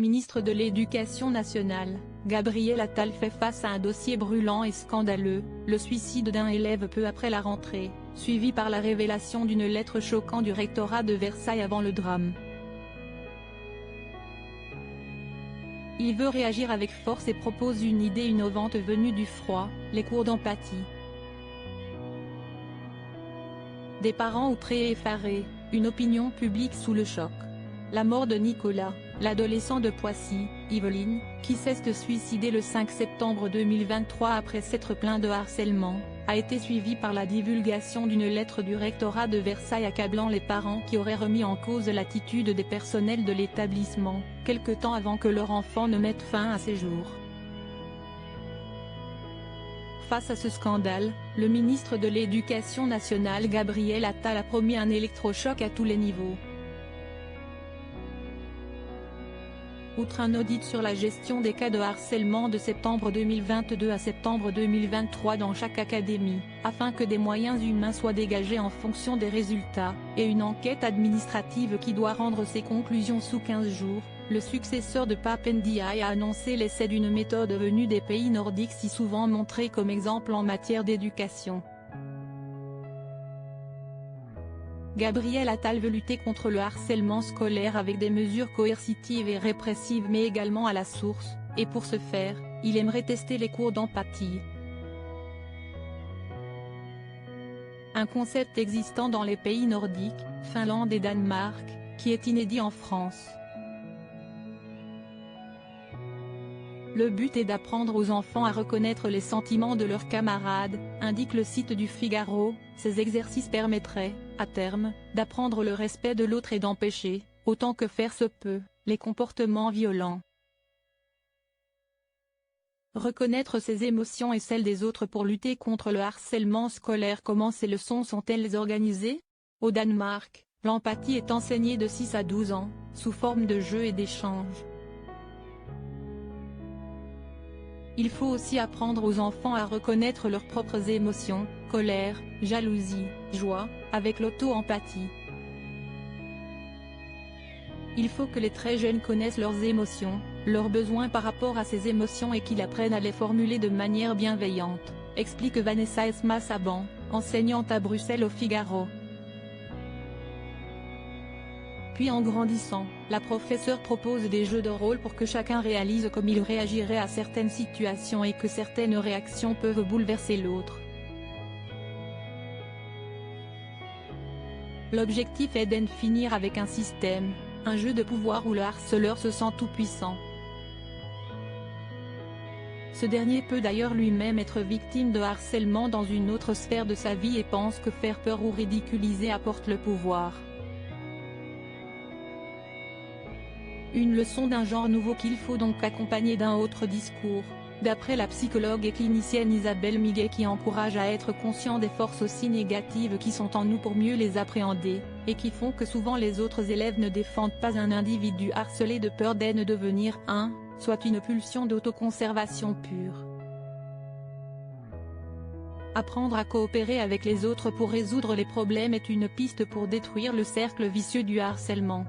Ministre de l'Éducation nationale, Gabriel Attal fait face à un dossier brûlant et scandaleux, le suicide d'un élève peu après la rentrée, suivi par la révélation d'une lettre choquante du rectorat de Versailles avant le drame. Il veut réagir avec force et propose une idée innovante venue du froid, les cours d'empathie. Des parents outrés et effarés, une opinion publique sous le choc. La mort de Nicolas, l'adolescent de Poissy, Yvelines, qui s'est suicidé le 5 septembre 2023 après s'être plaint de harcèlement, a été suivie par la divulgation d'une lettre du rectorat de Versailles accablant les parents qui auraient remis en cause l'attitude des personnels de l'établissement, quelque temps avant que leur enfant ne mette fin à ses jours. Face à ce scandale, le ministre de l'Éducation nationale Gabriel Attal a promis un électrochoc à tous les niveaux. Outre un audit sur la gestion des cas de harcèlement de septembre 2022 à septembre 2023 dans chaque académie, afin que des moyens humains soient dégagés en fonction des résultats, et une enquête administrative qui doit rendre ses conclusions sous 15 jours, le successeur de Pape Ndiaye a annoncé l'essai d'une méthode venue des pays nordiques si souvent montrée comme exemple en matière d'éducation. Gabriel Attal veut lutter contre le harcèlement scolaire avec des mesures coercitives et répressives mais également à la source, et pour ce faire, il aimerait tester les cours d'empathie. Un concept existant dans les pays nordiques, Finlande et Danemark, qui est inédit en France. Le but est d'apprendre aux enfants à reconnaître les sentiments de leurs camarades, indique le site du Figaro. Ces exercices permettraient, à terme, d'apprendre le respect de l'autre et d'empêcher, autant que faire se peut, les comportements violents. Reconnaître ses émotions et celles des autres pour lutter contre le harcèlement scolaire. Comment ces leçons sont-elles organisées? Au Danemark, l'empathie est enseignée de 6 à 12 ans, sous forme de jeux et d'échanges. Il faut aussi apprendre aux enfants à reconnaître leurs propres émotions, colère, jalousie, joie, avec l'auto-empathie. Il faut que les très jeunes connaissent leurs émotions, leurs besoins par rapport à ces émotions et qu'ils apprennent à les formuler de manière bienveillante, explique Vanessa Esma-Saban, enseignante à Bruxelles au Figaro. Puis en grandissant, la professeure propose des jeux de rôle pour que chacun réalise comme il réagirait à certaines situations et que certaines réactions peuvent bouleverser l'autre. L'objectif est d'en finir avec un système, un jeu de pouvoir où le harceleur se sent tout-puissant. Ce dernier peut d'ailleurs lui-même être victime de harcèlement dans une autre sphère de sa vie et pense que faire peur ou ridiculiser apporte le pouvoir. Une leçon d'un genre nouveau qu'il faut donc accompagner d'un autre discours, d'après la psychologue et clinicienne Isabelle Miguet qui encourage à être conscient des forces aussi négatives qui sont en nous pour mieux les appréhender, et qui font que souvent les autres élèves ne défendent pas un individu harcelé de peur d'en devenir un, soit une pulsion d'autoconservation pure. Apprendre à coopérer avec les autres pour résoudre les problèmes est une piste pour détruire le cercle vicieux du harcèlement.